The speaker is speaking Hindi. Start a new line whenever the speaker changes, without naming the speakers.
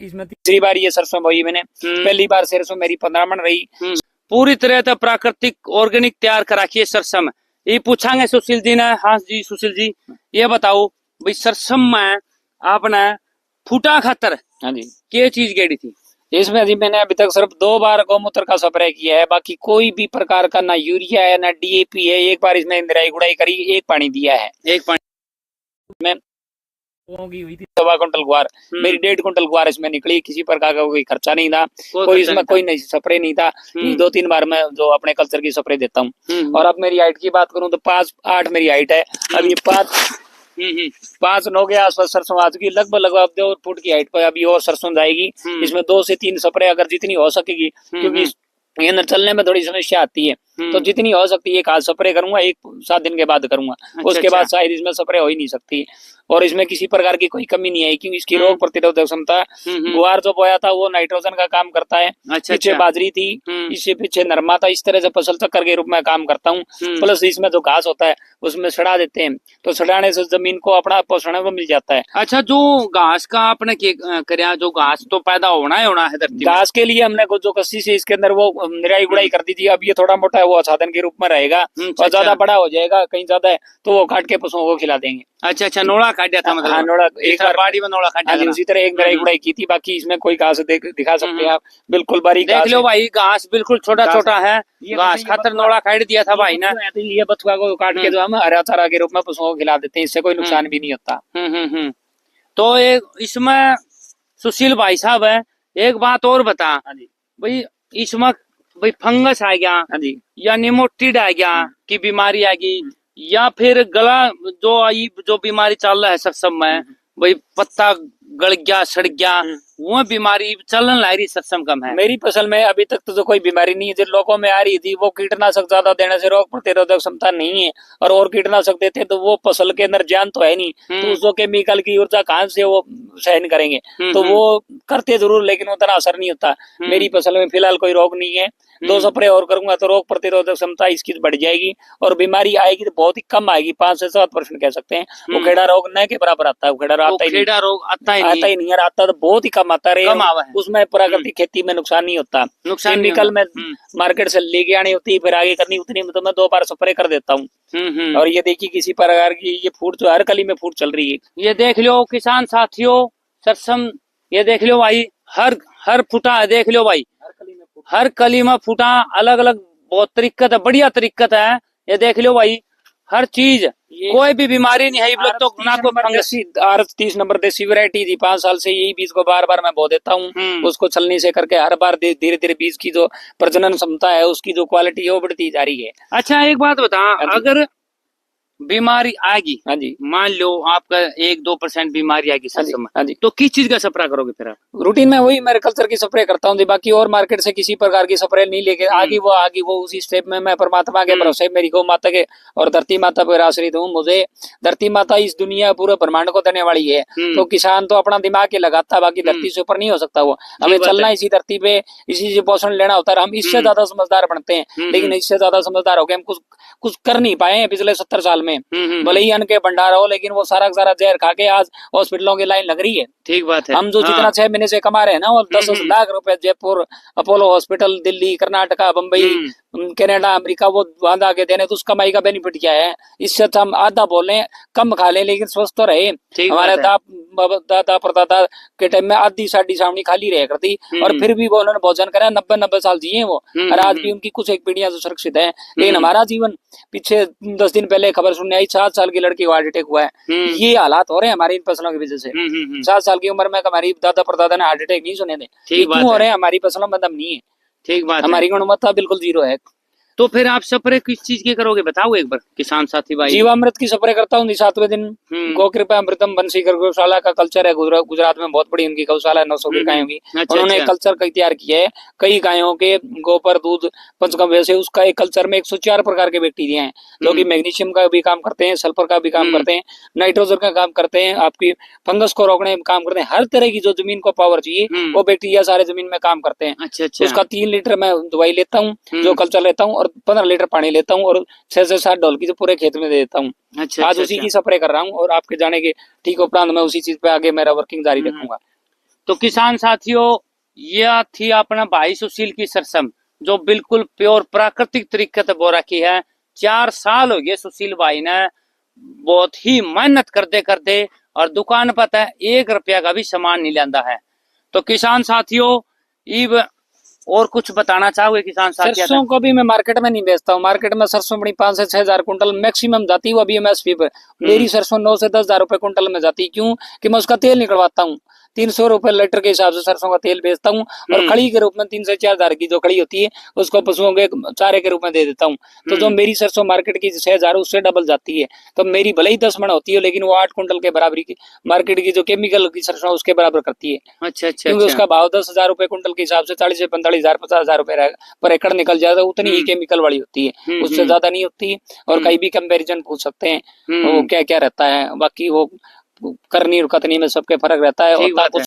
इसमें तीसरी बार ये सरसों बोई मैंने। पहली बार सरसों मेरी 15 मन रही।
पूरी तरह तो प्राकृतिक ऑर्गेनिक तैयार करा के सरसों में ये पूछांगे सुशील जी ने। हाँ जी सुशील जी, ये बताओ भाई सरसों में आपने फूटा खातर
हाँ जी
क्या चीज गेड़ी थी?
इसमें अभी मैंने अभी तक सिर्फ 2 बार गौमूत्र का स्प्रे किया है, बाकी कोई भी प्रकार का ना यूरिया है ना डीएपी है। एक बार इसमें निराई गुड़ाई करी, एक पानी दिया है।
एक पानी
में होगी हुई थी 1.25 कुंटल गुआर, मेरी 1.5 कुंटल गुआर इसमें निकली। किसी प्रकार का कोई खर्चा नहीं था, कोई इसमें कोई नहीं स्प्रे नहीं था। 2-3 बार मैं जो अपने कल्चर की स्प्रे देता हूँ। और अब मेरी हाइट की बात करूँ तो 5'8" मेरी हाइट है। अब ये 5'9" के आसपास सरसों आ चुकी, लगभग 2 फुट की हाइट पर अभी और सरसों जाएगी। इसमें 2 से 3 स्प्रे अगर जितनी हो सकेगी, क्योंकि ये न चलने में थोड़ी समस्या आती है, तो जितनी हो सकती है एक हाथ स्प्रे करूंगा, एक 7 दिन के बाद करूंगा। उसके बाद शायद इसमें स्प्रे हो ही नहीं सकती। और इसमें किसी प्रकार की कोई कमी नहीं है, क्योंकि इसकी रोग प्रतिरोधक क्षमता, गुआर जो बोया था वो नाइट्रोजन का काम करता है। पीछे बाजरी थी, इससे पीछे नरमा था। इस तरह से फसल चक्कर के रूप में काम करता हूँ। प्लस इसमें जो घास होता है उसमें सड़ा देते हैं, तो सड़ाने से जमीन को अपना पोषण को मिल जाता है।
अच्छा, जो घास का आपने क्या, जो घास तो पैदा होना है धरती
घास के लिए हमने जो कस्सी से इसके अंदर वो निराई गुड़ाई कर दी थी। अब ये थोड़ा मोटा है, वो साधन के रूप में रहेगा। और ज्यादा बड़ा हो जाएगा, कहीं ज्यादा है तो वो काट के पशुओं को खिला देंगे।
अच्छा, नोड़ा काट दिया था मतलब?
हाँ, नोड़ा
एक बार बाड़ी में नोड़ा काट दिया।
उसी तरह एक निराई गुड़ाई की थी। बाकी इसमें कोई घास दिखा सकते हैं आप, बिल्कुल बारीक
देख लो भाई, घास बिल्कुल छोटा छोटा है। घास खातर नोड़ा काट दिया था भाई ने।
ये बथुआ को काट के जो हम हरा चारा के रूप में पशुओं को खिला देते हैं, इससे कोई नुकसान भी नहीं होता।
तो इसमें सुशील भाई साहब है, एक बात और बता भाई, इसमें भाई फंगस आ गया या निमोटिड आ गया की बीमारी आ गई, या फिर गला जो बीमारी चल रहा है सरसों में, भाई पत्ता गल गया, सड़ गया, वो बीमारी चलन ला रही सरसों कम है?
मेरी फसल में अभी तक तो कोई बीमारी नहीं है। जो लोगों में आ रही थी वो कीटनाशक ज्यादा देने से रोग प्रतिरोधक क्षमता नहीं है, और कीटनाशक देते तो वो फसल के अंदर जान तो है नहीं, तो उसको केमिकल की ऊर्जा कहाँ से वो सहन करेंगे। तो वो करते जरूर, लेकिन उतना असर नहीं होता। मेरी फसल में फिलहाल कोई रोग नहीं है। 2 स्प्रे और करूंगा तो रोग प्रतिरोधक क्षमता इसकी बढ़ जाएगी, और बीमारी आएगी तो बहुत ही कम आएगी, 5 से 7% कह सकते हैं। वो खेड़ा रोग न के बराबर आता है। खेड़ा रोग आता ही नहीं, आता तो बहुत ही कम आता है। उसमें प्राकृतिक खेती में नुकसान नहीं होता। केमिकल में मार्केट से लेके आनी होती है, फिर आगे करनी उतनी में तो मैं 2 बार स्प्रे कर देता हूँ। और ये देखिए किसी प्रकार की ये फूट जो हर कली में फूट चल रही है।
ये देख लो किसान साथियों, सरसों ये देख लो भाई, हर फूटा देख लो भाई, हर कली में फूटा अलग अलग बहुत तरीकत है, बढ़िया तरीकत है। ये देख लो भाई, हर चीज, कोई भी बीमारी नहीं है। तो ना को फंगस।
30 नंबर देसी वैरायटी थी, 5 साल से यही बीज को बार बार मैं बो देता हूँ। उसको छलनी से करके हर बार धीरे धीरे बीज की जो प्रजनन क्षमता है, उसकी जो क्वालिटी है वो बढ़ती जा रही है।
अच्छा, एक बात बता, अगर बीमारी आएगी,
हाँ जी,
मान लो आपका 1-2% बीमारी आएगी सरसों में, हाँ जी, तो किस चीज का स्प्रे करोगे फिर आप?
रूटीन में वही मेरे कल्चर की स्प्रे करता हूँ। बाकी और मार्केट से किसी प्रकार की स्प्रे नहीं लेके आगी वो उसी स्टेप में मैं परमात्मा के भरोसे, मेरी गौ माता के और धरती माता पर आश्रित हूँ। मुझे धरती माता इस दुनिया पूरे ब्रह्मांड को देने वाली है। तो किसान तो अपना दिमाग ही लगाता, बाकी धरती से ऊपर नहीं हो सकता। वो हमें चलना इसी धरती पे, इसी से पोषण लेना होता है। हम इससे ज्यादा समझदार बनते हैं, लेकिन इससे ज्यादा समझदार हो गए हम कुछ कर नहीं पाए हैं पिछले 70 साल में। भले ही अन्न के भंडार हो, लेकिन वो सारा जहर खा के आज हॉस्पिटलों की लाइन लग रही है।
ठीक बात है।
हम जो जितना 6 महीने से कमा रहे हैं ना, वो 10 लाख रुपए Jaipur Apollo hospital, Delhi, Karnataka, Bombay, Canada, America, वो वहां आगे देने, तो उस कमाई का बेनिफिट क्या है? इससे अच्छा हम आधा बोले, कम खा लें, लेकिन स्वस्थ तो रहे। हमारे दादा परदादा के टाइम में आधी साड़ी सामनी खाली रह करती, और फिर भी वो उन्होंने भोजन करा, 90 साल जिए वो, और आज भी उनकी कुछ एक पीढ़ियां सुरक्षित है। लेकिन हमारा जीवन, पीछे 10 दिन पहले खबर सुनने आई, 7 साल की लड़की को हार्ट अटैक हुआ है। ये हालात हो रहे हैं हमारी इन फसलों की वजह से। 7 साल की उम्र में हमारी दादा परदादा ने हार्ट अटैक नहीं सुने थे। क्यों हो रहे हैं? हमारी फसलों में दम नहीं है।
ठीक बात,
हमारी गुणवत्ता बिल्कुल 0 है।
तो फिर आप स्प्रे किस चीज के करोगे बताओ एक बार किसान साथी भाई?
जीवामृत की स्प्रे करता हूँ 7वें दिन। गौ कृपा अमृतम बंसीकर गौशाला का कल्चर है गुजरात में, बहुत बड़ी उनकी गौशाला है, 900 गायों की। उन्होंने एक कल्चर तैयार किया है, कई गायों के गोबर दूध पंचगव्य से। उसका एक कल्चर में 104 प्रकार के बैक्टीरिया हैं, जो कि मैग्नीशियम का भी काम करते हैं, सल्फर का भी काम करते हैं, नाइट्रोजन का काम करते हैं, आपकी फंगस को रोकने में काम करते हैं। हर तरह की जो जमीन को पावर चाहिए वो बैक्टीरिया सारे जमीन में काम करते हैं। उसका 3 लीटर मैं दवाई लेता हूँ, जो कल्चर लेता हूँ, और 15 लीटर पानी लेता हूँ, और 6 से 7 ढोल की जो पूरे खेत में दे देता हूँ। आज उसी की स्प्रे कर रहा हूँ, और आपके जाने के ठीक उपरांत मैं उसी चीज पे आगे मेरा वर्किंग जारी रखूंगा।
तो किसान साथियों, यह थी अपना भाई सुशील की सरसम, जो बिल्कुल प्योर प्राकृतिक तरीके से बो रखी है। 4 साल हो गए सुशील भाई ने बहुत ही मेहनत करते करते, और दुकान पर 1 रुपया का भी सामान नहीं लाता है। तो किसान साथियों, इब और कुछ बताना चाहोगे किसान साथियों?
सरसों को भी मैं मार्केट में नहीं बेचता हूँ। मार्केट में सरसों बड़ी 5 से 6 हजार कुंटल मैक्सिमम जाती है, वो अभी एमएसपी पे। मेरी सरसों 9 से 10 हजार रुपए कुंटल में जाती है। क्यों? कि मैं उसका तेल निकलवाता हूँ। 300 रुपए लीटर के हिसाब से सरसों का तेल बेचता हूँ, और खड़ी के रूप में 3 से 4 हजार की जो खड़ी होती है उसको पशुओं के चारे के रूप में दे देता हूँ। तो जो मेरी सरसों मार्केट की 6 हजार उससे डबल जाती है। तो मेरी भले ही 10 मन होती है, लेकिन वो 8 कुंटल के बराबरी की मार्केट की जो केमिकल की सरसों उसके बराबर करती है।
अच्छा अच्छा,
क्योंकि उसका भाव 10 हजार रुपए कुंटल के हिसाब से 40 से 45 हजार 50 हजार रुपए पर एकड़ निकल जाता है। उतनी ही केमिकल वाली होती है, उससे ज्यादा नहीं होती। और कहीं भी कंपैरिजन पूछ सकते हैं वो क्या क्या रहता है। बाकी वो करनी और कतनी में सबके फर्क रहता है। और